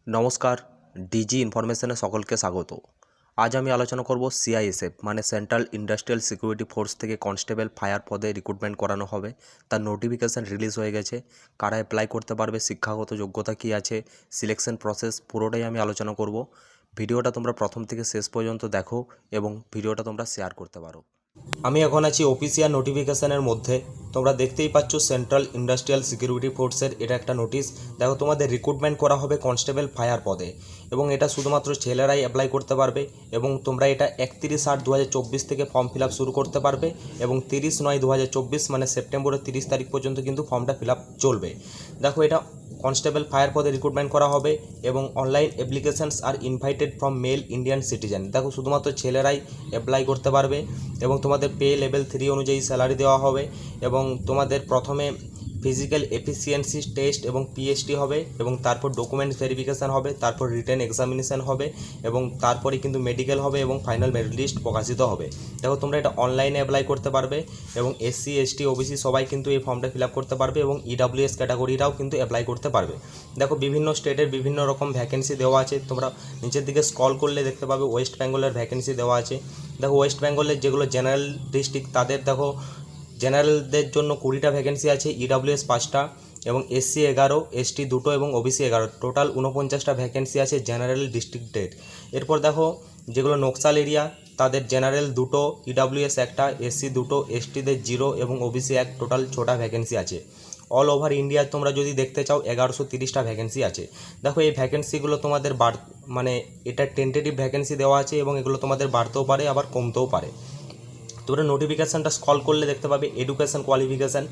নমস্কার, ডিজি ইনফরমেশনে সকলকে স্বাগত। আজ আমি আলোচনা করব সিআইএসএফ মানে সেন্ট্রাল ইন্ডাস্ট্রিয়াল সিকিউরিটি ফোর্স থেকে কনস্টেবল ফায়ার পদে রিক্রুটমেন্ট করানো হবে। তার নোটিফিকেশান রিলিজ হয়ে গেছে। কারা অ্যাপ্লাই করতে পারবে, শিক্ষাগত যোগ্যতা কী আছে, সিলেকশন প্রসেস পুরোটাই আমি আলোচনা করব। ভিডিওটা তোমরা প্রথম থেকে শেষ পর্যন্ত দেখো এবং ভিডিওটা তোমরা শেয়ার করতে পারো। আমি এখন আছি অফিসিয়াল নোটিফিকেশানের মধ্যে। তোমরা দেখতেই পাচ্ছ সেন্ট্রাল ইন্ডাস্ট্রিয়াল সিকিউরিটি ফোর্সের এটা একটা নোটিশ। দেখো, তোমাদের রিক্রুটমেন্ট করা হবে কনস্টেবল ফায়ার পদে এবং এটা শুধুমাত্র ছেলেরাই অ্যাপ্লাই করতে পারবে এবং তোমরা এটা 31/8/2024 থেকে ফর্ম ফিল আপ শুরু করতে পারবে এবং 30/9/2024 মানে সেপ্টেম্বরের 30 তারিখ পর্যন্ত কিন্তু ফর্মটা ফিল আপ চলবে। দেখো, এটা কনস্টেবল ফায়ার পদে রিক্রুটমেন্ট করা হবে এবং online applications are invited from male Indian citizen. দেখো, শুধুমাত্র ছেলেরাই অ্যাপ্লাই করতে পারবে এবং তোমাদের পে লেভেল 3 অনুযায়ী স্যালারি দেওয়া হবে এবং তোমাদের প্রথমে ফিজিক্যাল এফিসিয়েন্সি টেস্ট এবং পিএসটি হবে এবং তারপর ডকুমেন্টস ভেরিফিকেশান হবে, তারপর রিটেন এক্সামিনেশান হবে এবং তারপরে কিন্তু মেডিকেল হবে এবং ফাইনাল মেরিট লিস্ট প্রকাশিত হবে। দেখো, তোমরা এটা অনলাইনে অ্যাপ্লাই করতে পারবে এবং এসসি এসটি ওবিসি সবাই কিন্তু এই ফর্মটা ফিল আপ করতে পারবে এবং ইডাব্লিউএস ক্যাটাগরিরাও কিন্তু অ্যাপ্লাই করতে পারবে। দেখো, বিভিন্ন স্টেটের বিভিন্ন রকম ভ্যাকেন্সি দেওয়া আছে। তোমরা নিচের দিকে স্ক্রল করলে দেখতে পাবে ওয়েস্ট বেঙ্গলের ভ্যাকেন্সি দেওয়া আছে। দেখো, ওয়েস্ট বেঙ্গলের যেগুলো জেনারেল ডিস্ট্রিক্ট তাদের দেখো জেনারেলদের জন্য 20টা ভ্যাকেন্সি আছে, ইডাব্লিউএস 5টা এবং এসসি 11, এসটি 2টো এবং ওবিসি 11, টোটাল 49টা ভ্যাকেন্সি আছে জেনারেল ডিস্ট্রিক্টের। এরপর দেখো, যেগুলো নকশাল এরিয়া তাদের জেনারেল 2টো, ইডাব্লিউএস 1টা, এসসি 2টো, এসটিদের 0 এবং ওবিসি 1, টোটাল 6টা ভ্যাকেন্সি আছে। অল ওভার ইন্ডিয়া তোমরা যদি দেখতে চাও 1130টা ভ্যাকেন্সি আছে। দেখো, এই ভ্যাকেন্সিগুলো তোমাদের মানে এটা টেন্টেটিভ ভ্যাকেন্সি দেওয়া আছে এবং এগুলো তোমাদের বাড়তেও পারে আবার কমতেও পারে। তোমরা নোটিফিকেশানটা স্ক্রল করলে দেখতে পাবে এডুকেশন কোয়ালিফিকেশান।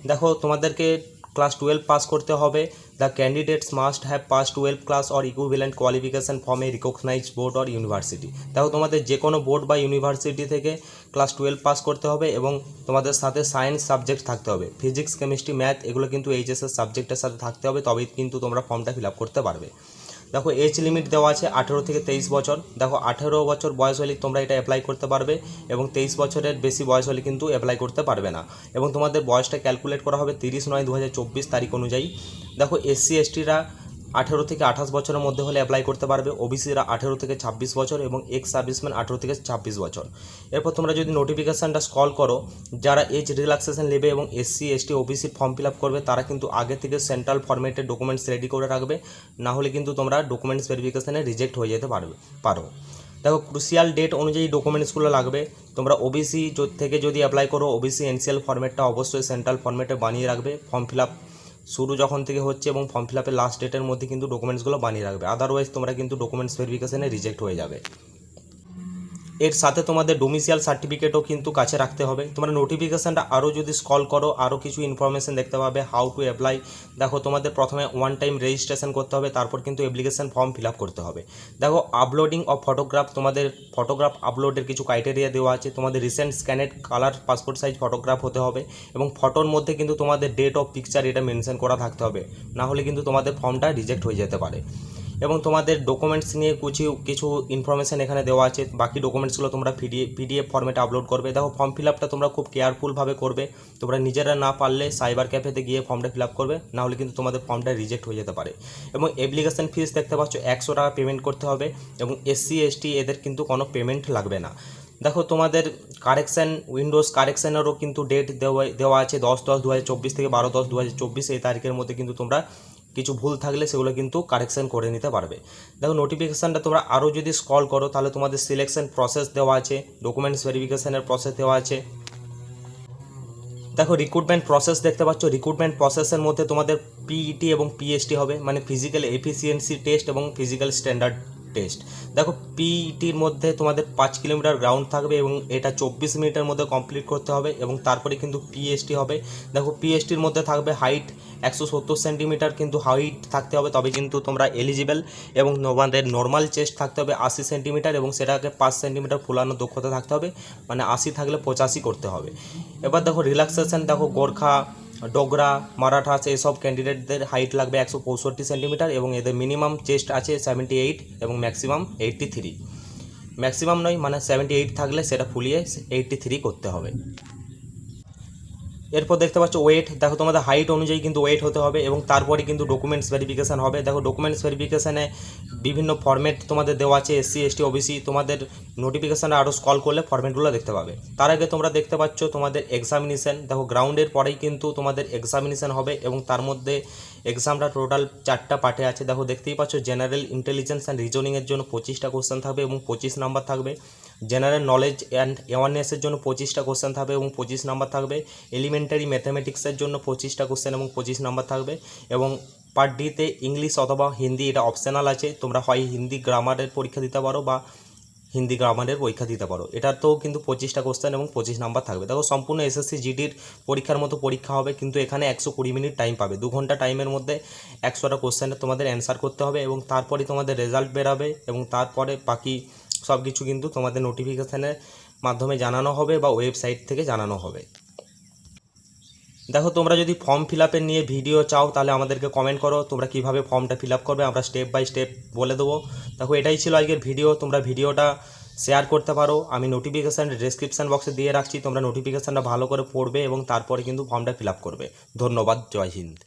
দেখো, তোমাদেরকে ক্লাস 12 পাস করতে হবে। The candidates must have pass 12 class or equivalent qualification from a recognised board or university. দেখো, তোমাদের যে কোনো বোর্ড বা ইউনিভার্সিটি থেকে ক্লাস 12 পাস করতে হবে এবং তোমাদের সাথে সায়েন্স সাবজেক্ট থাকতে হবে। ফিজিক্স, কেমিস্ট্রি, ম্যাথ এগুলো কিন্তু এইচএসের সাবজেক্টের সাথে থাকতে হবে, তবেই কিন্তু তোমরা ফর্মটা ফিল আপ করতে পারবে। দেখো, এজ লিমিট দেওয়া আছে 18 থেকে 23 বছর। দেখো, 18 বছর বয়স হলে তোমরা এটা অ্যাপ্লাই করতে পারবে এবং 23 বছরের বেশি বয়স হলে কিন্তু অ্যাপ্লাই করতে পারবে না এবং তোমাদের বয়সটা ক্যালকুলেট করা হবে 30/9/2024 তারিখ অনুযায়ী। দেখো, এসসি এসটিরা 18 থেকে 28 বছরের মধ্যে হলে অ্যাপ্লাই করতে পারবে, ওবিসিরা 18 থেকে 26 বছর এবং এক্স সার্ভিসম্যান 18 থেকে 26 বছর। এরপর তোমরা যদি নোটিফিকেশানটা স্ক্রল করো, যারা এজ রিল্যাক্সেশন নেবে এবং এসসি এসটি ওবিসির ফর্ম ফিল আপ করবে তারা কিন্তু আগে থেকে সেন্ট্রাল ফরম্যাটের ডকুমেন্টস রেডি করে রাখবে, না হলে কিন্তু তোমরা ডকুমেন্টস ভেরিফিকেশানে রিজেক্ট হয়ে যেতে পারো। দেখো, ক্রুশিয়াল ডেট অনুযায়ী ডকুমেন্টসগুলো লাগবে। তোমরা ওবিসি থেকে যদি অ্যাপ্লাই করো, ওবিসি এনসিএল ফরম্যাটটা অবশ্যই সেন্ট্রাল ফরম্যাটে বানিয়ে রাখবে। ফর্ম ফিল আপ শুরু যখন থেকে হচ্ছে এবং ফর্ম ফিল আপের লাস্ট ডেটের মধ্যে কিন্তু ডকুমেন্টসগুলো বানিয়ে রাখবে, আদারওয়াইজ তোমরা কিন্তু ডকুমেন্টস ভেরিফিকেশানে রিজেক্ট হয়ে যাবে। এর সাথে তোমাদের ডোমিসিয়াল সার্টিফিকেটও কিন্তু কাছে রাখতে হবে। তোমরা নোটিফিকেশানটা আরও যদি স্ক্রল করো আরও কিছু ইনফরমেশন দেখতে পাবে হাউ টু অ্যাপ্লাই। দেখো, তোমাদের প্রথমে 1 টাইম রেজিস্ট্রেশন করতে হবে, তারপর কিন্তু অ্যাপ্লিকেশান ফর্ম ফিল আপ করতে হবে। দেখো, আপলোডিং অফ ফটোগ্রাফ, তোমাদের ফটোগ্রাফ আপলোডের কিছু ক্রাইটেরিয়া দেওয়া আছে। তোমাদের recent scanned colour passport size photograph হতে হবে এবং ফটোর মধ্যে কিন্তু তোমাদের ডেট অফ পিকচার এটা মেনশন করা থাকতে হবে, না হলে কিন্তু তোমাদের ফর্মটা রিজেক্ট হয়ে যেতে পারে। এবং তোমাদের ডকুমেন্টস নিয়ে কিছু ইনফরমেশান এখানে দেওয়া আছে। বাকি ডকুমেন্টসগুলো তোমরা পিডিএফ ফর্মেটে আপলোড করবে। দেখো, ফর্ম ফিল আপটা তোমরা খুব কেয়ারফুলভাবে করবে। তোমরা নিজেরা না পারলে সাইবার ক্যাফেতে গিয়ে ফর্মটা ফিল আপ করবে, না হলে কিন্তু তোমাদের ফর্মটা রিজেক্ট হয়ে যেতে পারে। এবং অ্যাপ্লিকেশান ফিস দেখতে পাচ্ছ 100 টাকা পেমেন্ট করতে হবে এবং এসসি এসটি এদের কিন্তু কোনো পেমেন্ট লাগবে না। দেখো, তোমাদের কারেকশান উইন্ডোজ কারেকশানেরও কিন্তু ডেট দেওয়া আছে 10/10/2024 থেকে 12/10/2024 এই তারিখের মধ্যে কিন্তু তোমরা কিছু ভুল থাকলে সেগুলো কিন্তু কারেকশান করে নিতে পারবে। দেখো, নোটিফিকেশানটা তোমরা আরও যদি স্ক্রল করো তাহলে তোমাদের সিলেকশন প্রসেস দেওয়া আছে, ডকুমেন্টস ভেরিফিকেশানের প্রসেস দেওয়া আছে। দেখো, রিক্রুটমেন্ট প্রসেস দেখতে পাচ্ছ। রিক্রুটমেন্ট প্রসেসের মধ্যে তোমাদের পিইটি এবং পিএসটি হবে, মানে ফিজিক্যাল এফিসিয়েন্সি টেস্ট এবং ফিজিক্যাল স্ট্যান্ডার্ড টেস্ট। দেখো, পিইটির মধ্যে তোমাদের 5 কিলোমিটার গ্রাউন্ড থাকবে এবং এটা 24 মিনিটের মধ্যে কমপ্লিট করতে হবে এবং তারপরে কিন্তু পিএসটি হবে। দেখো, পিএসটির মধ্যে থাকবে হাইট 170 সেন্টিমিটার কিন্তু হাইট থাকতে হবে, তবে কিন্তু তোমরা এলিজিবল এবং তোমাদের নর্মাল চেস্ট থাকতে হবে 80 সেন্টিমিটার এবং সেটাকে 5 সেন্টিমিটার ফুলানোর দক্ষতা থাকতে হবে, মানে 80 থাকলে 85 করতে হবে। এবার দেখো, রিল্যাক্সেশন দেখো, গোর্খা, ডোগরা, মারাঠা এইসব ক্যান্ডিডেটদের হাইট লাগবে 165 সেন্টিমিটার এবং এদের মিনিমাম চেস্ট আছে 78 এবং ম্যাক্সিমাম 83। ম্যাক্সিমাম নয়, মানে 78 থাকলে সেটা ফুলিয়ে 83 করতে হবে। এরপর দেখতে পাচ্ছ ওয়েট, দেখো তোমাদের হাইট অনুযায়ী কিন্তু ওয়েট হতে হবে এবং তারপরে কিন্তু ডকুমেন্টস ভেরিফিকেশান হবে। দেখো ডকুমেন্টস ভেরিফিকেশানে বিভিন্ন ফর্মেট তোমাদের দেওয়া আছে, এসসি এসটি ওবিসি, তোমাদের নোটিফিকেশানে আরও স্ক্রল করলে ফর্মেটগুলো দেখতে পাবে। তার আগে তোমরা দেখতে পাচ্ছ তোমাদের এক্সামিনেশান, দেখো গ্রাউন্ডের পরেই কিন্তু তোমাদের এক্সামিনেশান হবে এবং তার মধ্যে এক্সামটা টোটাল 4টা পার্টে আছে। দেখো দেখতেই পাচ্ছ জেনারেল ইন্টেলিজেন্স অ্যান্ড রিজনিংয়ের জন্য 25টা কোশ্চেন থাকবে এবং 25 নাম্বার থাকবে। জেনারেল নলেজ অ্যান্ড অ্যাওয়ারনেসের জন্য 25টা কোশ্চেন থাকবে এবং 25 নাম্বার থাকবে। এলিমেন্টারি ম্যাথামেটিক্সের জন্য 25টা কোশ্চেন এবং 25 নাম্বার থাকবে। এবং পার্ট ডিতে ইংলিশ অথবা হিন্দি, এটা অপশনাল আছে, তোমরা হয় হিন্দি গ্রামারের পরীক্ষা দিতে পারো বা হিন্দি গ্রামারের পরীক্ষা দিতে পারো। এটাতেও কিন্তু 25টা কোশ্চেন এবং 25 নাম্বার থাকবে। দেখো সম্পূর্ণ এসএসসি জিডির পরীক্ষার মতো পরীক্ষা হবে, কিন্তু এখানে 120 মিনিট টাইম পাবে। 2 ঘন্টা টাইমের মধ্যে 100টা কোশ্চেনের তোমাদের অ্যান্সার করতে হবে এবং তারপরে তোমাদের রেজাল্ট বেরাবে এবং তারপরে বাকি সব কিছু কিন্তু তোমাদের নোটিফিকেশানের মাধ্যমে জানানো হবে বা ওয়েবসাইট থেকে জানানো হবে। দেখো তোমরা যদি ফর্ম ফিল আপের নিয়ে ভিডিও চাও তাহলে আমাদেরকে কমেন্ট করো, তোমরা কীভাবে ফর্মটা ফিল আপ করবে আমরা স্টেপ বাই স্টেপ বলে দেবো। দেখো এটাই ছিল আজকের ভিডিও, তোমরা ভিডিওটা শেয়ার করতে পারো, আমি নোটিফিকেশান ডেসক্রিপশান বক্সে দিয়ে রাখছি, তোমরা নোটিফিকেশানটা ভালো করে পড়বে এবং তারপরে কিন্তু ফর্মটা ফিল আপ করবে। ধন্যবাদ, জয় হিন্দ।